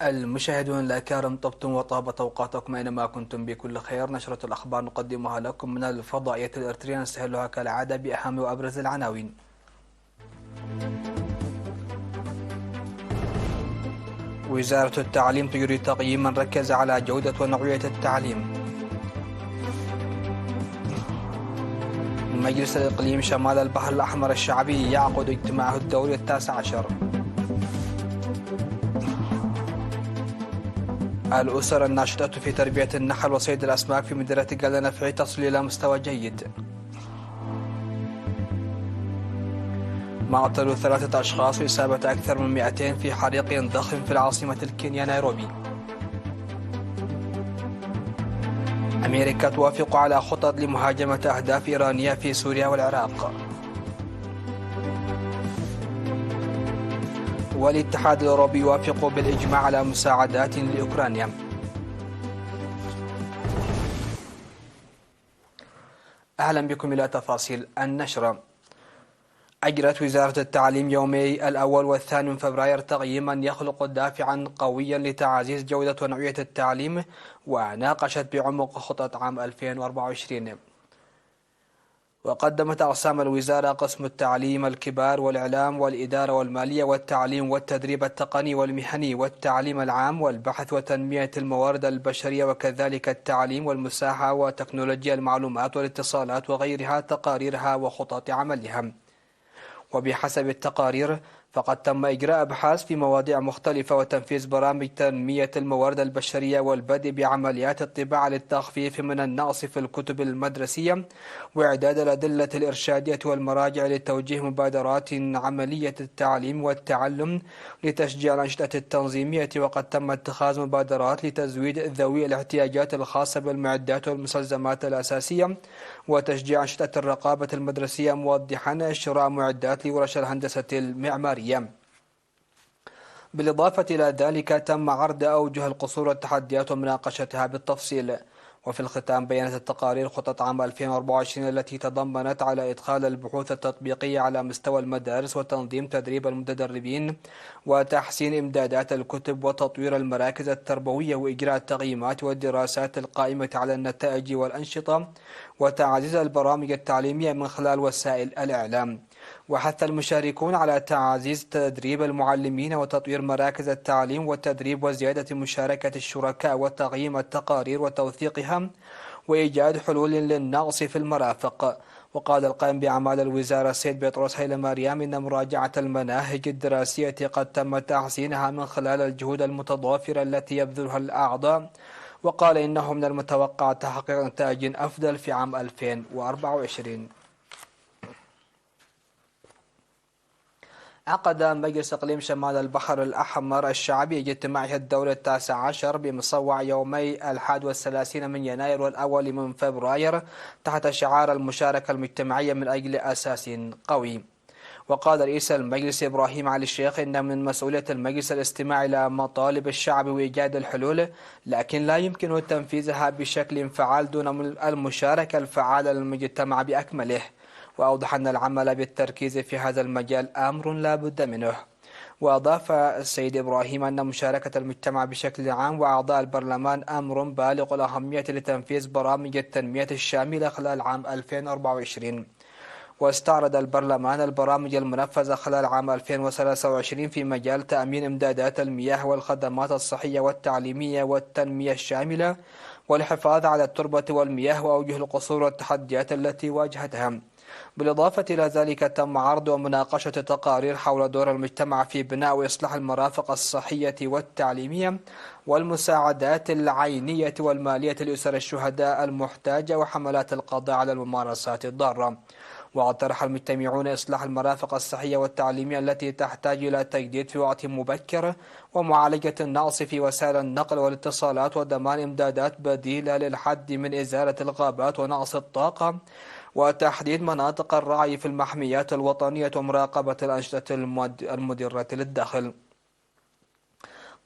المشاهدون الأكارم، طبتم وطابت أوقاتكم أينما كنتم بكل خير. نشرة الأخبار نقدمها لكم من الفضائية الإريترية، نستهلها كالعادة بأهم وأبرز العناوين. وزارة التعليم تجري تقييما ركز على جودة ونوعية التعليم. مجلس الإقليم شمال البحر الأحمر الشعبي يعقد اجتماعه الدوري 19. الأسر الناشطة في تربية النحل وصيد الأسماك في مدينة قلنفع تصل إلى مستوى جيد. معطل 3 أشخاص وإصابة أكثر من 200 في حريق ضخم في العاصمة الكينيا نيروبي. أمريكا توافق على خطط لمهاجمة أهداف إيرانية في سوريا والعراق. والاتحاد الأوروبي يوافق بالإجماع على مساعدات لأوكرانيا. أهلا بكم إلى تفاصيل النشرة. أجرت وزارة التعليم يومي الأول والثاني من فبراير تقييما يخلق دافعا قويا لتعزيز جودة ونوعية التعليم، وناقشت بعمق خطط عام 2024. وقدمت أقسام الوزارة قسم التعليم الكبار والإعلام والإدارة والمالية والتعليم والتدريب التقني والمهني والتعليم العام والبحث وتنمية الموارد البشرية وكذلك التعليم والمساحة وتكنولوجيا المعلومات والاتصالات وغيرها تقاريرها وخطط عملها. وبحسب التقارير فقد تم إجراء أبحاث في مواضيع مختلفة وتنفيذ برامج تنمية الموارد البشرية والبدء بعمليات الطباعة للتخفيف من النقص في الكتب المدرسية وإعداد الأدلة الإرشادية والمراجع لتوجيه مبادرات عملية التعليم والتعلم لتشجيع الأنشطة التنظيمية. وقد تم اتخاذ مبادرات لتزويد ذوي الاحتياجات الخاصة بالمعدات والمستلزمات الأساسية وتشجيع أنشطة الرقابة المدرسية، موضحا شراء معدات لورش الهندسة المعمارية. بالإضافة إلى ذلك تم عرض أوجه القصور والتحديات ومناقشتها بالتفصيل. وفي الختام بيّنت التقارير خطط عام 2024 التي تضمنت على إدخال البحوث التطبيقية على مستوى المدارس وتنظيم تدريب المتدربين وتحسين إمدادات الكتب وتطوير المراكز التربوية وإجراء التقييمات والدراسات القائمة على النتائج والأنشطة وتعزيز البرامج التعليمية من خلال وسائل الإعلام. وحث المشاركون على تعزيز تدريب المعلمين وتطوير مراكز التعليم والتدريب وزيادة مشاركة الشركاء وتقييم التقارير وتوثيقها وإيجاد حلول للنقص في المرافق. وقال القائم بأعمال الوزارة السيد بطرس هيل مريم إن مراجعة المناهج الدراسية قد تم تحسينها من خلال الجهود المتضافرة التي يبذلها الأعضاء، وقال إنه من المتوقع تحقيق نتائج أفضل في عام 2024. عقد مجلس إقليم شمال البحر الأحمر الشعبي اجتماعه الدوري 19 بمصوع يومي 31 من يناير والأول من فبراير تحت شعار المشاركة المجتمعية من أجل أساس قوي. وقال رئيس المجلس إبراهيم علي الشيخ إن من مسؤولية المجلس الاستماع إلى مطالب الشعب وإيجاد الحلول، لكن لا يمكن تنفيذها بشكل فعال دون المشاركة الفعالة للمجتمع بأكمله. وأوضح أن العمل بالتركيز في هذا المجال أمر لا بد منه. وأضاف السيد إبراهيم أن مشاركة المجتمع بشكل عام وأعضاء البرلمان أمر بالغ الأهمية لتنفيذ برامج التنمية الشاملة خلال عام 2024. واستعرض البرلمان البرامج المنفذة خلال عام 2023 في مجال تأمين إمدادات المياه والخدمات الصحية والتعليمية والتنمية الشاملة والحفاظ على التربة والمياه وأوجه القصور والتحديات التي واجهتها. بالإضافة إلى ذلك تم عرض ومناقشة تقارير حول دور المجتمع في بناء وإصلاح المرافق الصحية والتعليمية والمساعدات العينية والمالية لأسر الشهداء المحتاجة وحملات القضاء على الممارسات الضارة. واقترح المجتمعون إصلاح المرافق الصحية والتعليمية التي تحتاج إلى تجديد في وقت مبكر ومعالجة النقص في وسائل النقل والاتصالات وضمان إمدادات بديلة للحد من إزالة الغابات ونقص الطاقة وتحديد مناطق الرعي في المحميات الوطنية ومراقبة الأنشطة المدرة للدخل.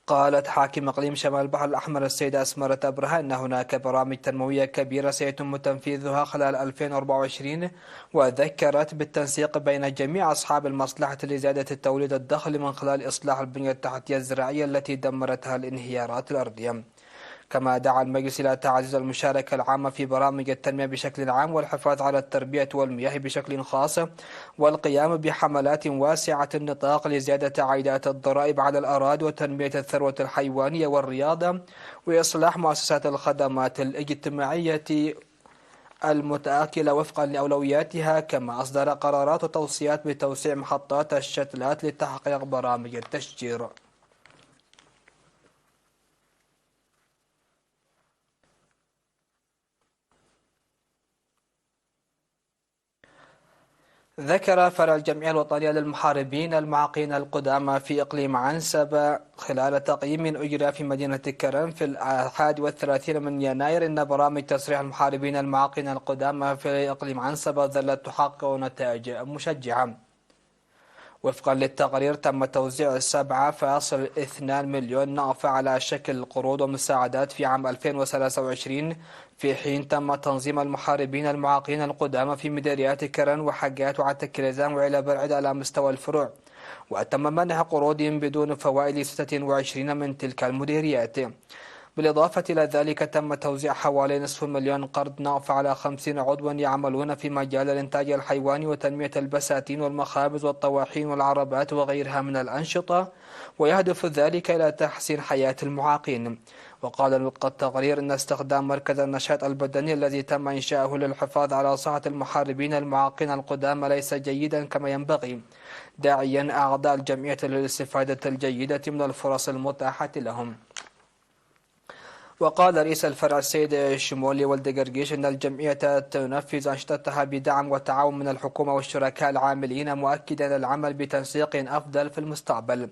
قالت حاكم إقليم شمال البحر الأحمر السيدة أسمرة أبرهة أن هناك برامج تنموية كبيرة سيتم تنفيذها خلال 2024، وذكرت بالتنسيق بين جميع أصحاب المصلحة لزيادة التوليد الدخل من خلال إصلاح البنية التحتية الزراعية التي دمرتها الانهيارات الأرضية. كما دعا المجلس إلى تعزيز المشاركة العامة في برامج التنمية بشكل عام والحفاظ على التربية والمياه بشكل خاص، والقيام بحملات واسعة النطاق لزيادة عائدات الضرائب على الأراضي وتنمية الثروة الحيوانية والرياضة، وإصلاح مؤسسات الخدمات الاجتماعية المتآكلة وفقا لأولوياتها. كما أصدر قرارات وتوصيات بتوسيع محطات الشتلات لتحقيق برامج التشجير. ذكر فرع الجمعية الوطنية للمحاربين المعاقين القدامى في إقليم عنسبة خلال تقييم أجرى في مدينة كرم في 31 من يناير أن برامج تسريح المحاربين المعاقين القدامى في إقليم عنسبة ظلت تحقق نتائج مشجعة. وفقا للتقرير تم توزيع 7.2 مليون نقفة على شكل قروض ومساعدات في عام 2023، في حين تم تنظيم المحاربين المعاقين القدامى في مديريات كرن وحقات وعتكريزان وعلى برعد على مستوى الفروع، وتم منح قروضهم بدون فوائد 26 من تلك المديريات. بالإضافة إلى ذلك تم توزيع حوالي نصف مليون قرض نقف على 50 عضوا يعملون في مجال الإنتاج الحيواني وتنمية البساتين والمخابز والطواحين والعربات وغيرها من الأنشطة، ويهدف ذلك إلى تحسين حياة المعاقين. وقال التقرير أن استخدام مركز النشاط البدني الذي تم إنشاؤه للحفاظ على صحة المحاربين المعاقين القدامى ليس جيدا كما ينبغي، داعيا أعضاء الجمعية للاستفادة الجيدة من الفرص المتاحة لهم. وقال رئيس الفرع السيد الشمولي ولد قرقيش أن الجمعية تنفذ أنشطتها بدعم وتعاون من الحكومة والشركاء العاملين، مؤكدا العمل بتنسيق أفضل في المستقبل.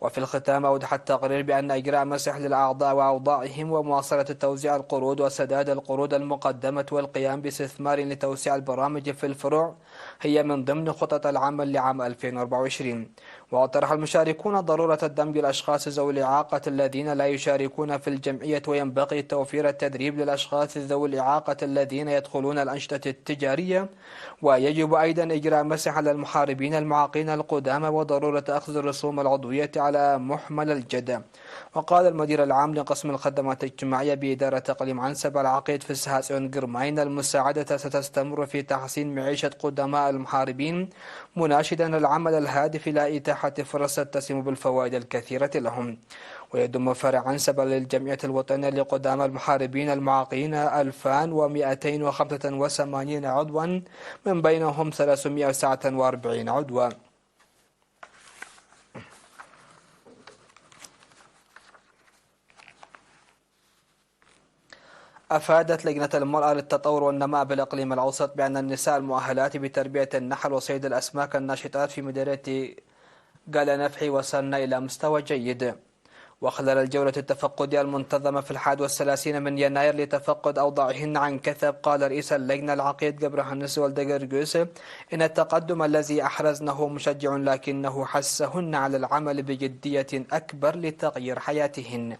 وفي الختام أوضح التقرير بأن إجراء مسح للأعضاء وأوضاعهم ومواصلة توزيع القروض وسداد القروض المقدمة والقيام باستثمار لتوسيع البرامج في الفروع هي من ضمن خطط العمل لعام 2024. واطرح المشاركون ضرورة دمج الأشخاص ذوي الإعاقة الذين لا يشاركون في الجمعية، وينبغي توفير التدريب للأشخاص ذوي الإعاقة الذين يدخلون الأنشطة التجارية، ويجب أيضا إجراء مسح على المحاربين المعاقين القدامى وضرورة أخذ الرسوم العضوية على محمل الجد. وقال المدير العام لقسم الخدمات الاجتماعية بإدارة إقليم عنسبة العقيد في السهاسون قرمين المساعدة ستستمر في تحسين معيشة قدماء المحاربين، مناشدا العمل الهادف إلى إتاحة فرص تتسم بالفوائد الكثيرة لهم. ويضم فرع عنسبة للجمعية الوطنية لقدامى المحاربين المعاقين 2285 عضوا، من بينهم 349 عضوا. أفادت لجنة المرأة للتطور والنماء بالإقليم الأوسط بأن النساء المؤهلات بتربية النحل وصيد الأسماك الناشطات في مديرية قال نفحي وصلنا إلى مستوى جيد. وخلال الجولة التفقدية المنتظمة في 31 من يناير لتفقد أوضاعهن عن كثب، قال رئيس اللجنة العقيد قبرهنس والدقرقوس إن التقدم الذي أحرزنه مشجع، لكنه حثهن على العمل بجدية أكبر لتغيير حياتهن.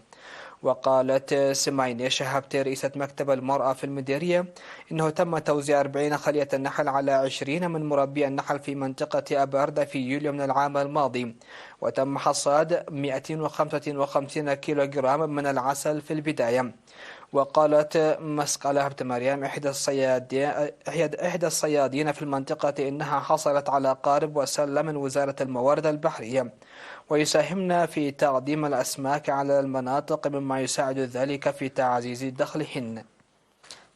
وقالت سماينة شهبتي رئيسة مكتب المرأة في المديرية إنه تم توزيع 40 خلية نحل على 20 من مربي النحل في منطقة أباردة في يوليو من العام الماضي، وتم حصاد 255 كيلوغرام من العسل في البداية. وقالت مسقلة هبت مريم إحدى الصيادين في المنطقة إنها حصلت على قارب وسلة من وزارة الموارد البحرية، ويساهمن في تقديم الأسماك على المناطق مما يساعد ذلك في تعزيز دخلهن.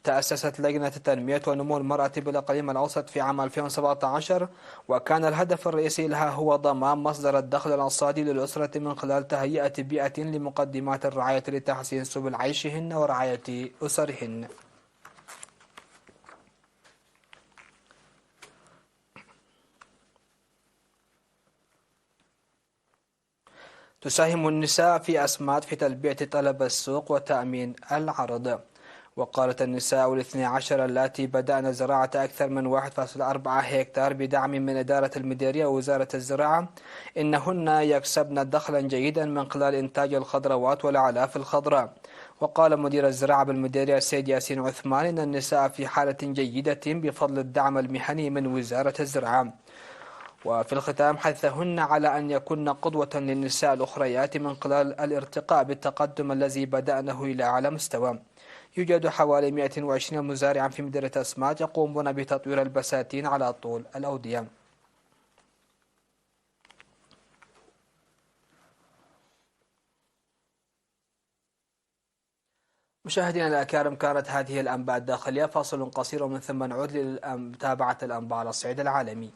تأسست لجنة تنمية ونمو المرأة بالإقليم الأوسط في عام 2017، وكان الهدف الرئيسي لها هو ضمان مصدر الدخل الاقتصادي للأسرة من خلال تهيئة بيئة لمقدمات الرعاية لتحسين سبل عيشهن ورعاية أسرهن. تساهم النساء في أسمات في تلبية طلب السوق وتأمين العرض. وقالت النساء الاثني عشر اللاتي بدأن زراعة أكثر من 1.4 هكتار بدعم من إدارة المديرية ووزارة الزراعة إنهن يكسبن دخلا جيدا من خلال إنتاج الخضروات والأعلاف الخضراء. وقال مدير الزراعة بالمديرية السيد ياسين عثمان إن النساء في حالة جيدة بفضل الدعم المهني من وزارة الزراعة. وفي الختام حثهن على أن يكون قدوة للنساء الأخريات من خلال الارتقاء بالتقدم الذي بدأنه إلى أعلى مستوى. يوجد حوالي 120 مزارعا في مديرية أسمات يقومون بتطوير البساتين على طول الأودية. مشاهدينا الأكارم، كانت هذه الأنباء الداخلية. فاصل قصير ومن ثم نعود لمتابعة الأنباء على الصعيد العالمي.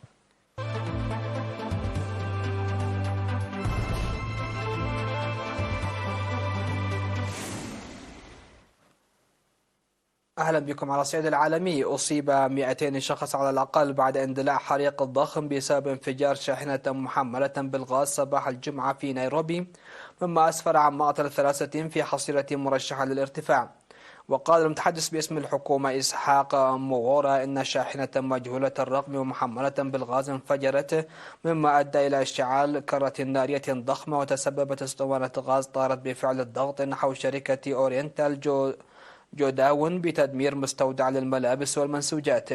أهلا بكم. على الصعيد العالمي، أصيب 200 شخص على الأقل بعد اندلاع حريق ضخم بسبب انفجار شاحنة محملة بالغاز صباح الجمعة في نيروبي، مما أسفر عن مقتل 3 في حصيلة مرشحة للارتفاع. وقال المتحدث باسم الحكومة إسحاق مغورة إن شاحنة مجهولة الرقم ومحملة بالغاز انفجرت، مما أدى إلى اشتعال كرة نارية ضخمة وتسببت اسطوانة غاز طارت بفعل الضغط نحو شركة أورينتال جوداون بتدمير مستودع للملابس والمنسوجات.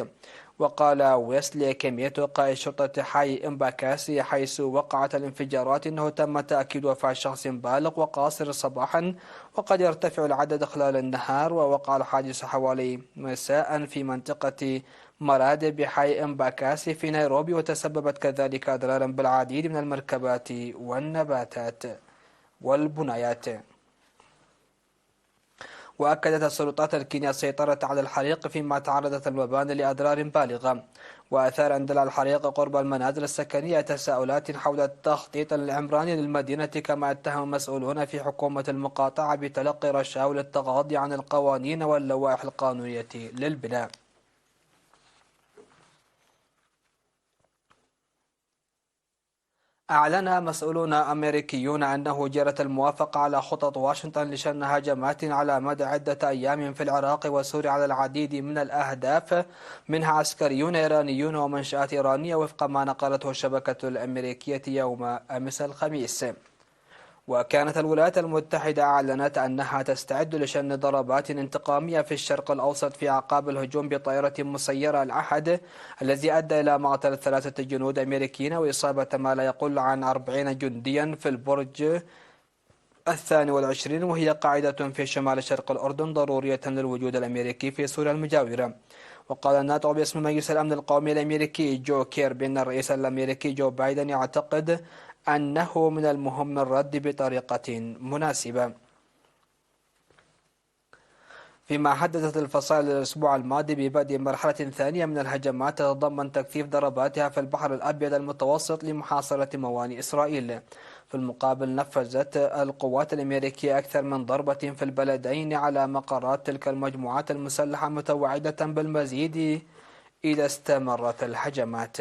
وقال ويسلي كيميتو قائد شرطة حي إمباكاسي حيث وقعت الانفجارات إنه تم تأكيد وفاة شخص بالغ وقاصر صباحا، وقد يرتفع العدد خلال النهار. ووقع الحادث حوالي مساء في منطقة مراد بحي إمباكاسي في نيروبي، وتسببت كذلك أضرارا بالعديد من المركبات والنباتات والبنايات. وأكدت السلطات الكينية السيطرة على الحريق، فيما تعرضت المباني لأضرار بالغة. وأثار اندلاع الحريق قرب المنازل السكنية تساؤلات حول التخطيط العمراني للمدينة، كما اتهم مسؤولون في حكومة المقاطعة بتلقي رشاوى للتغاضي عن القوانين واللوائح القانونية للبناء. أعلن مسؤولون أمريكيون أنه جرت الموافقة على خطط واشنطن لشن هجمات على مدى عدة أيام في العراق وسوريا على العديد من الأهداف، منها عسكريون إيرانيون ومنشآت إيرانية، وفق ما نقلته الشبكة الأمريكية يوم أمس الخميس. وكانت الولايات المتحدة أعلنت أنها تستعد لشن ضربات انتقامية في الشرق الأوسط في أعقاب الهجوم بطائرة مسيرة الأحد الذي أدى إلى مقتل 3 جنود أمريكيين وإصابة ما لا يقل عن 40 جنديا في البرج 22، وهي قاعدة في شمال شرق الأردن ضرورية للوجود الأمريكي في سوريا المجاورة. وقال الناطق باسم مجلس الأمن القومي الأمريكي جو كيربي أن الرئيس الأمريكي جو بايدن يعتقد أنه من المهم الرد بطريقة مناسبة. فيما هددت الفصائل الأسبوع الماضي ببدء مرحلة ثانية من الهجمات تتضمن تكثيف ضرباتها في البحر الأبيض المتوسط لمحاصرة موانئ إسرائيل. في المقابل نفذت القوات الأمريكية أكثر من ضربة في البلدين على مقرات تلك المجموعات المسلحة، متوعدة بالمزيد إذا استمرت الهجمات.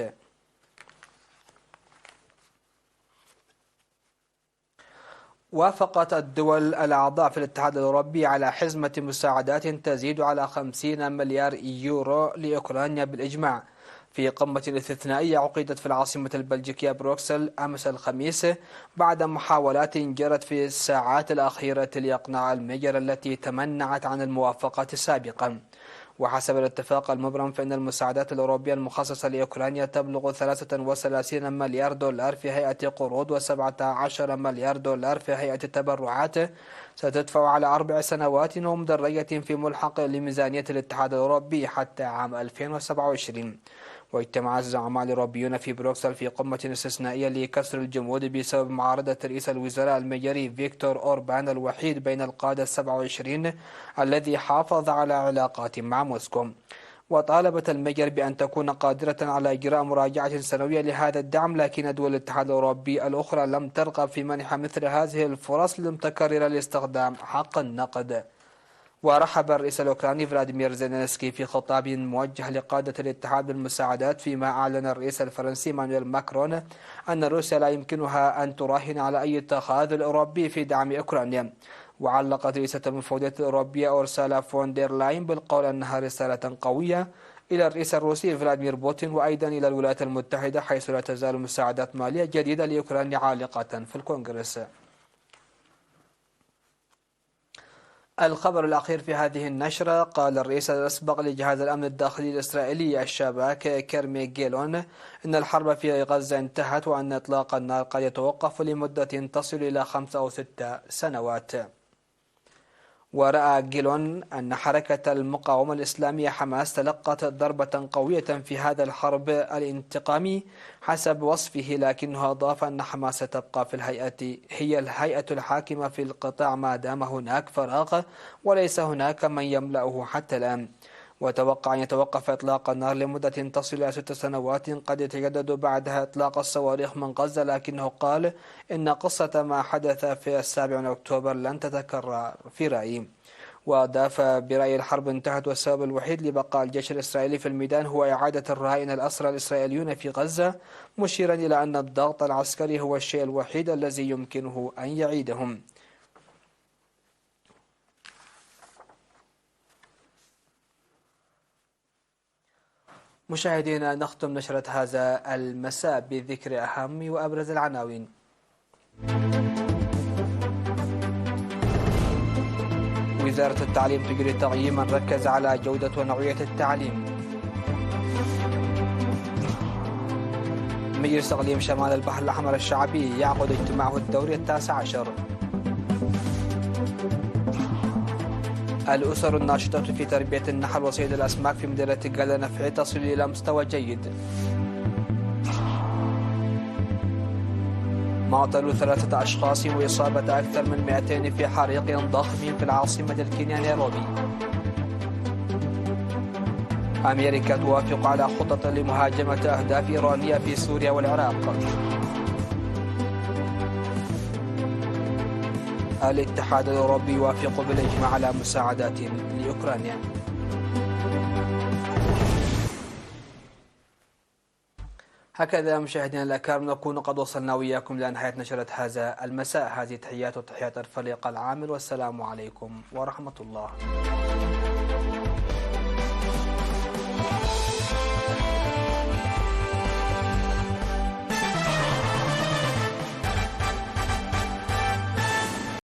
وافقت الدول الأعضاء في الاتحاد الأوروبي على حزمة مساعدات تزيد على 50 مليار يورو لأوكرانيا بالإجماع في قمة استثنائية عقدت في العاصمة البلجيكية بروكسل أمس الخميس، بعد محاولات جرت في الساعات الأخيرة لإقناع المجر التي تمنعت عن الموافقة سابقا. وحسب الاتفاق المبرم فإن المساعدات الأوروبية المخصصة لأوكرانيا تبلغ 33 مليار دولار في هيئة قروض و17 مليار دولار في هيئة تبرعات ستدفع على 4 سنوات ومدرجة في ملحق لميزانية الاتحاد الأوروبي حتى عام 2027. واجتمع الزعماء الأوروبيون في بروكسل في قمة استثنائية لكسر الجمود بسبب معارضة رئيس الوزراء المجري فيكتور أوربان الوحيد بين القادة 27 الذي حافظ على علاقات مع موسكو. وطالبت المجر بأن تكون قادرة على إجراء مراجعة سنوية لهذا الدعم، لكن دول الاتحاد الأوروبي الأخرى لم ترغب في منح مثل هذه الفرص المتكررة لاستخدام حق النقد. ورحب الرئيس الأوكراني فلاديمير زيلينسكي في خطاب موجه لقادة الاتحاد بالمساعدات، فيما أعلن الرئيس الفرنسي مانويل ماكرون أن روسيا لا يمكنها أن تراهن على أي تخاذل أوروبي في دعم أوكرانيا. وعلقت رئيسة المفوضية الأوروبية أورسولا فون دير لاين بالقول أنها رسالة قوية إلى الرئيس الروسي فلاديمير بوتين وأيضا إلى الولايات المتحدة، حيث لا تزال مساعدات مالية جديدة لأوكرانيا عالقة في الكونغرس. الخبر الأخير في هذه النشرة: قال الرئيس الأسبق لجهاز الأمن الداخلي الإسرائيلي الشباك كيرمي جيلون إن الحرب في غزة انتهت وأن إطلاق النار قد يتوقف لمدة تصل إلى 5 أو 6 سنوات. ورأى جيلون أن حركة المقاومة الإسلامية حماس تلقت ضربة قوية في هذا الحرب الانتقامي حسب وصفه، لكنه أضاف أن حماس تبقى في هي الهيئة الحاكمة في القطاع ما دام هناك فراغ وليس هناك من يملأه حتى الآن. وتوقع أن يتوقف إطلاق النار لمدة تصل إلى 6 سنوات قد يتجدد بعدها إطلاق الصواريخ من غزة، لكنه قال إن قصة ما حدث في 7 أكتوبر لن تتكرر في رأيي. وأضاف برأي الحرب انتهت والسبب الوحيد لبقاء الجيش الإسرائيلي في الميدان هو إعادة الرهائن الأسرى الإسرائيليون في غزة، مشيرا إلى أن الضغط العسكري هو الشيء الوحيد الذي يمكنه أن يعيدهم. مشاهدينا، نختم نشرة هذا المساء بذكر أهم وأبرز العناوين. وزارة التعليم تجري تقييما ركز على جودة ونوعية التعليم. مجلس إقليم شمال البحر الأحمر الشعبي يعقد اجتماعه الدوري 19. الأسر الناشطة في تربية النحل وصيد الأسماك في مدينة قلعة نفعي تصل إلى مستوى جيد. معطل 3 أشخاص وإصابة أكثر من 200 في حريق ضخم في العاصمة الكينية نيروبي. أمريكا توافق على خطط لمهاجمة أهداف إيرانية في سوريا والعراق. الاتحاد الأوروبي يوافق بالإجماع على مساعدات لأوكرانيا. هكذا مشاهدينا الأكارم نكون قد وصلنا وإياكم لنهاية نشرة هذا المساء. هذه تحيات وتحيات الفريق العامل، والسلام عليكم ورحمة الله.